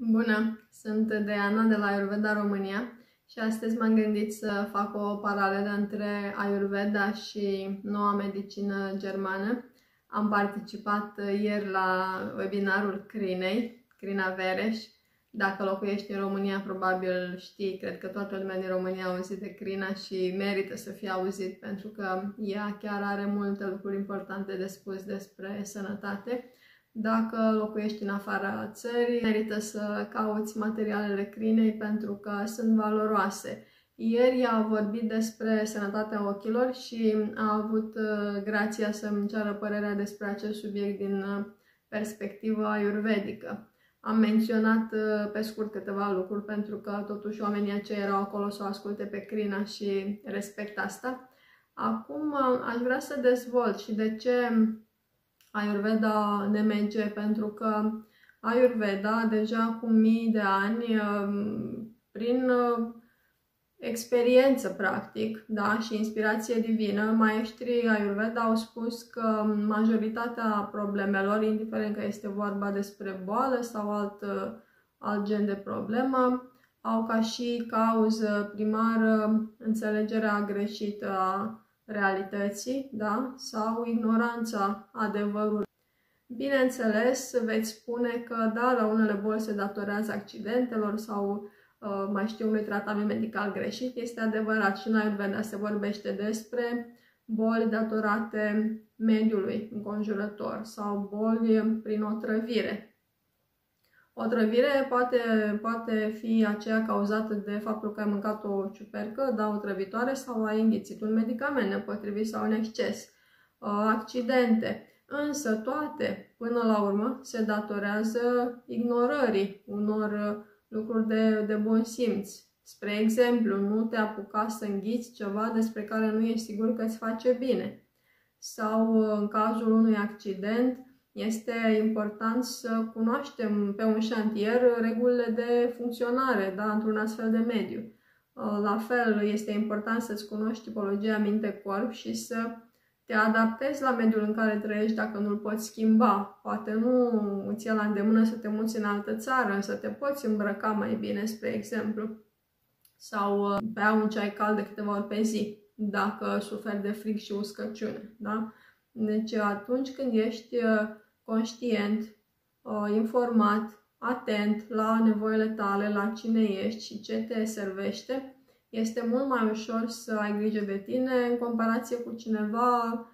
Bună! Sunt Diana de la Ayurveda România și astăzi m-am gândit să fac o paralelă între Ayurveda și noua medicină germană. Am participat ieri la webinarul Crinei, Crina Vereș. Dacă locuiești în România, probabil știi, cred că toată lumea din România a auzit de Crina și merită să fie auzit pentru că ea chiar are multe lucruri importante de spus despre sănătate. Dacă locuiești în afara țării, merită să cauți materialele Crinei pentru că sunt valoroase. Ieri a vorbit despre sănătatea ochilor și a avut grația să-mi ceară părerea despre acest subiect din perspectivă ayurvedică. Am menționat pe scurt câteva lucruri pentru că totuși oamenii aceia erau acolo să o asculte pe Crina și respect asta. Acum aș vrea să dezvolt și de ce Ayurveda ne merge, pentru că Ayurveda deja cu mii de ani, prin experiență practic, da, și inspirație divină, maestrii Ayurveda au spus că majoritatea problemelor, indiferent că este vorba despre boală sau alt gen de problemă, au ca și cauză primară înțelegerea greșită a realității, da? Sau ignoranța adevărului. Bineînțeles, veți spune că da, la unele boli se datorează accidentelor sau mai știu, unui tratament medical greșit. Este adevărat, și în Ayurveda se vorbește despre boli datorate mediului înconjurător sau boli prin otrăvire. Otrăvire poate fi aceea cauzată de faptul că ai mâncat o ciupercă, da, otrăvitoare, sau ai înghițit un medicament nepotrivit sau în exces. Accidente. Însă toate, până la urmă, se datorează ignorării unor lucruri de bun simț. Spre exemplu, nu te apuca să înghiți ceva despre care nu ești sigur că îți face bine. Sau, în cazul unui accident, este important să cunoaștem pe un șantier regulile de funcționare, da, într-un astfel de mediu. La fel, este important să-ți cunoști tipologia minte-corp și să te adaptezi la mediul în care trăiești dacă nu-l poți schimba. Poate nu îți ia la îndemână să te muți în altă țară, însă te poți îmbrăca mai bine, spre exemplu. Sau bea un ceai cald de câteva ori pe zi, dacă suferi de frig și uscăciune, da? Deci atunci când ești conștient, informat, atent la nevoile tale, la cine ești și ce te servește, este mult mai ușor să ai grijă de tine în comparație cu cineva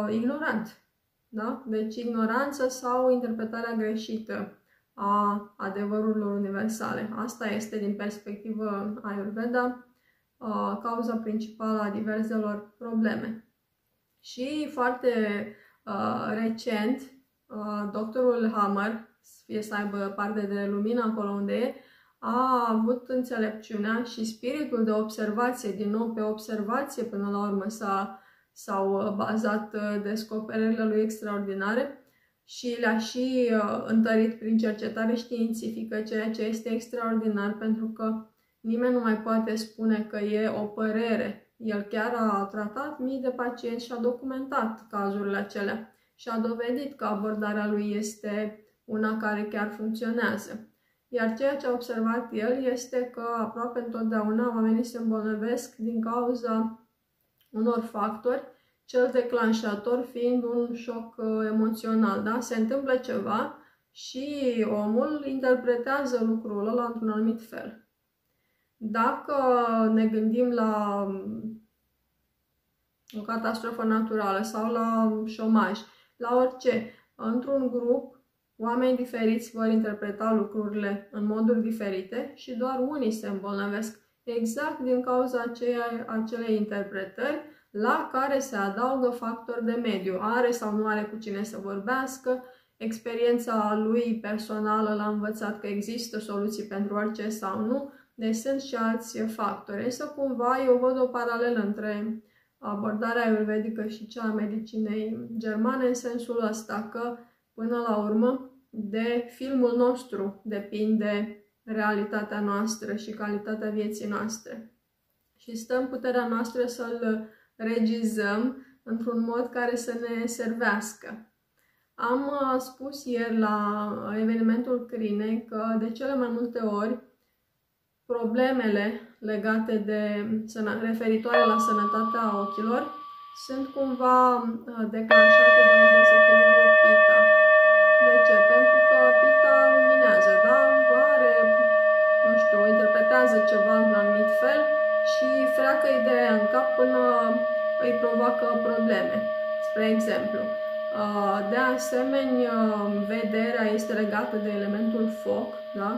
ignorant. Da? Deci ignoranță sau interpretarea greșită a adevărurilor universale. Asta este, din perspectivă Ayurveda, cauza principală a diverselor probleme. Și foarte recent, doctorul Hammer, fie să aibă parte de lumină acolo unde e, a avut înțelepciunea și spiritul de observație, din nou pe observație până la urmă s-au bazat descoperirile lui extraordinare și le-a și întărit prin cercetare științifică, ceea ce este extraordinar pentru că nimeni nu mai poate spune că e o părere. El chiar a tratat mii de pacienți și a documentat cazurile acelea și a dovedit că abordarea lui este una care chiar funcționează. Iar ceea ce a observat el este că aproape întotdeauna oamenii se îmbolnăvesc din cauza unor factori, cel declanșator fiind un șoc emoțional. Da? Se întâmplă ceva și omul interpretează lucrul ăla într-un anumit fel. Dacă ne gândim la o catastrofă naturală sau la șomaj, la orice, într-un grup, oameni diferiți vor interpreta lucrurile în moduri diferite și doar unii se îmbolnăvesc exact din cauza acelei interpretări la care se adaugă factori de mediu. Are sau nu are cu cine să vorbească, experiența lui personală l-a învățat că există soluții pentru orice sau nu, deci sunt și alți factori. Însă cumva eu văd o paralelă între abordarea ayurvedică și cea a medicinei germane în sensul ăsta că până la urmă, de filmul nostru depinde realitatea noastră și calitatea vieții noastre. Și stă în puterea noastră să-l regizăm într-un mod care să ne servească. Am spus ieri la evenimentul Crinei că de cele mai multe ori problemele legate de referitoare la sănătatea ochilor sunt cumva declanșate de un dezechilibru pita. De ce? Pentru că pita luminează, da? Are, nu știu, interpretează ceva într-un anumit fel și freacă ideea în cap până îi provoacă probleme. Spre exemplu, de asemenea, vederea este legată de elementul foc, da?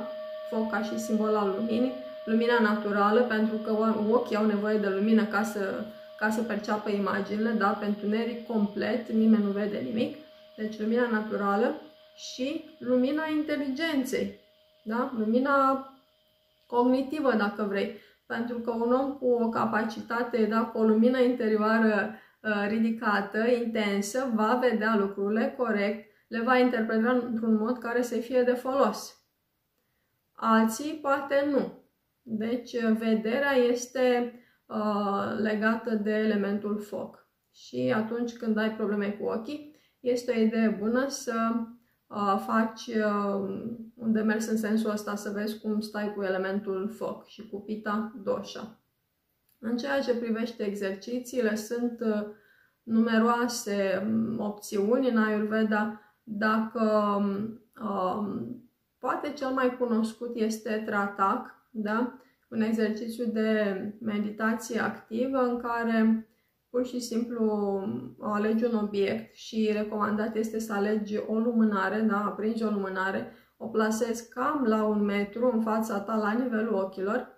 Foc ca și simbol al luminii, lumina naturală, pentru că ochii au nevoie de lumină ca să perceapă imaginile, da? Pentru întuneric complet, nimeni nu vede nimic. Deci lumina naturală și lumina inteligenței, da? Lumina cognitivă, dacă vrei. Pentru că un om cu o capacitate, da, cu o lumină interioară ridicată, intensă, va vedea lucrurile corect, le va interpreta într-un mod care să fie de folos. Alții poate nu. Deci vederea este legată de elementul foc. Și atunci când ai probleme cu ochii, este o idee bună să faci un demers în sensul ăsta, să vezi cum stai cu elementul foc și cu pita dosha. În ceea ce privește exercițiile, sunt numeroase opțiuni în Ayurveda. Dacă poate cel mai cunoscut este Tratak, da? Un exercițiu de meditație activă în care pur și simplu alegi un obiect și recomandat este să alegi o lumânare, da? Aprinzi o lumânare, o plasezi cam la 1 metru în fața ta, la nivelul ochilor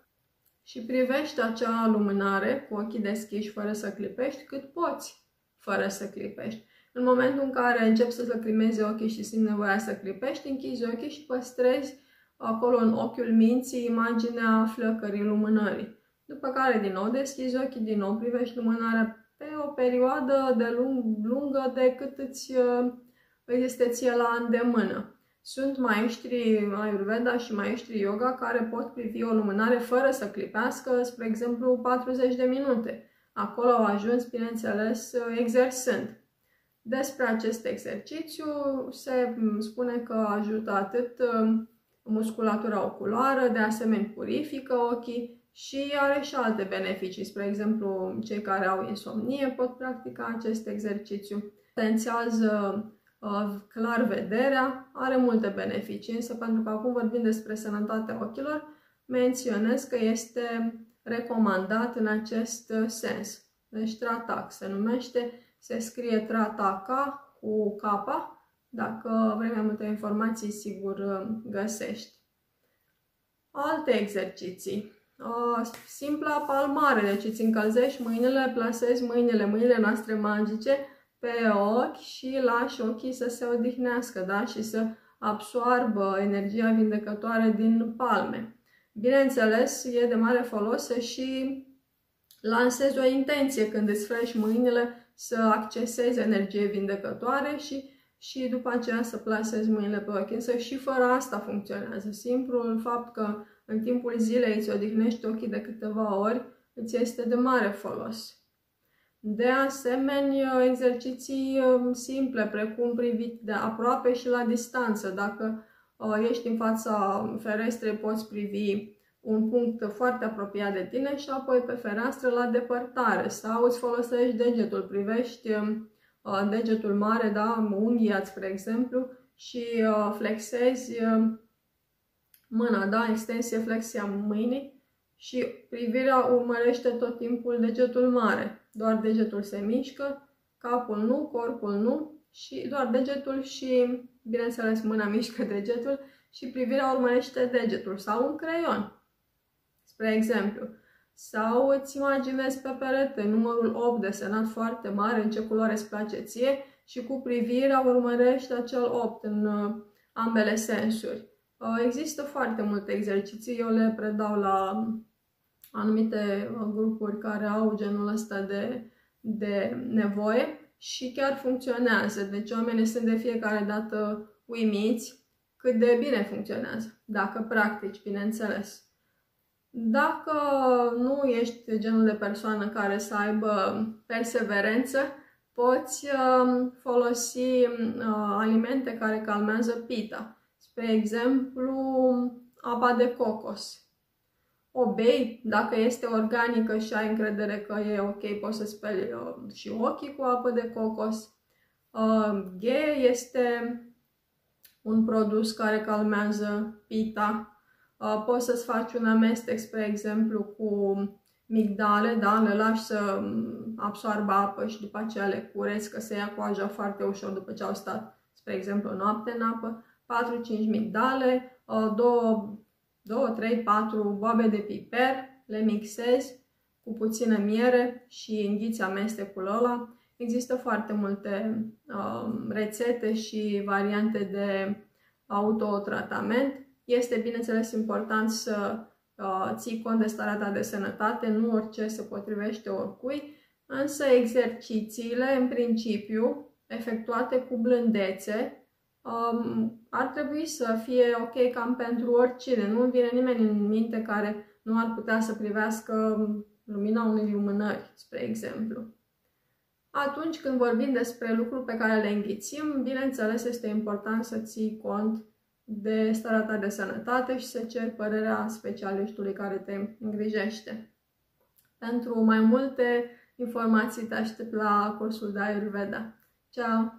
și privești acea lumânare cu ochii deschiși fără să clipești cât poți fără să clipești. În momentul în care începi să lăcrimezi ochii și simți nevoia să clipești, închizi ochii și păstrezi acolo în ochiul minții imaginea flăcării lumânării. După care din nou deschizi ochii, din nou privești lumânarea pe o perioadă lungă de cât îți este ție la îndemână. Sunt maestri Ayurveda și maestri yoga care pot privi o lumânare fără să clipească, spre exemplu 40 de minute. Acolo au ajuns, bineînțeles, exersând. Despre acest exercițiu se spune că ajută atât musculatura oculară, de asemenea purifică ochii și are și alte beneficii. Spre exemplu, cei care au insomnie pot practica acest exercițiu. Potențiază clar vederea, are multe beneficii, însă pentru că acum vorbim despre sănătatea ochilor, menționez că este recomandat în acest sens. Deci Tratak se numește, se scrie Trataka cu K. Dacă vrei mai multe informații, sigur găsești. Alte exerciții. Simpla palmare, deci îți încălzești mâinile, plasezi mâinile noastre magice pe ochi și lași ochii să se odihnească, da? Și să absoarbă energia vindecătoare din palme. Bineînțeles, e de mare folos să și lansezi o intenție când îți frești mâinile să accesezi energie vindecătoare și după aceea să plasezi mâinile pe ochi. Însă și fără asta funcționează. Simplul fapt că în timpul zilei îți odihnești ochii de câteva ori îți este de mare folos. De asemenea, exerciții simple, precum privit de aproape și la distanță. Dacă ești în fața ferestrei, poți privi un punct foarte apropiat de tine și apoi pe fereastră la depărtare. Sau îți folosești degetul, privești degetul mare, da, unghia, spre exemplu, și flexezi mâna, da, extensie, flexia mâinii și privirea urmărește tot timpul degetul mare. Doar degetul se mișcă, capul nu, corpul nu și doar degetul și, bineînțeles, mâna mișcă degetul și privirea urmărește degetul sau un creion, spre exemplu. Sau îți imaginezi pe perete numărul 8 desenat foarte mare, în ce culoare îți place ție și cu privirea urmărești acel 8 în ambele sensuri. Există foarte multe exerciții, eu le predau la anumite grupuri care au genul ăsta de nevoie și chiar funcționează. Deci oamenii sunt de fiecare dată uimiți cât de bine funcționează, dacă practici, bineînțeles. Dacă nu ești genul de persoană care să aibă perseverență, Poți folosi alimente care calmează pita. Spre exemplu, apa de cocos. O bei, dacă este organică și ai încredere că e ok, poți să speli și ochii cu apă de cocos. Ghee este un produs care calmează pita. Poți să-ți faci un amestec, spre exemplu, cu migdale, da? Le lași să absoarbă apă și după aceea le cureți, că se ia coaja foarte ușor după ce au stat, spre exemplu, o noapte în apă. 4-5 migdale, 2, 3, 4 boabe de piper, le mixezi cu puțină miere și înghiți amestecul ăla. Există foarte multe rețete și variante de autotratament. Este, bineînțeles, important să ții cont de starea ta de sănătate, nu orice se potrivește oricui, însă exercițiile, în principiu, efectuate cu blândețe, ar trebui să fie ok cam pentru oricine. Nu vine nimeni în minte care nu ar putea să privească lumina unei lumânări, spre exemplu. Atunci când vorbim despre lucruri pe care le înghițim, bineînțeles este important să ții cont de starea ta de sănătate și să ceri părerea specialistului care te îngrijește. Pentru mai multe informații te aștept la cursul de Ayurveda. Ciao!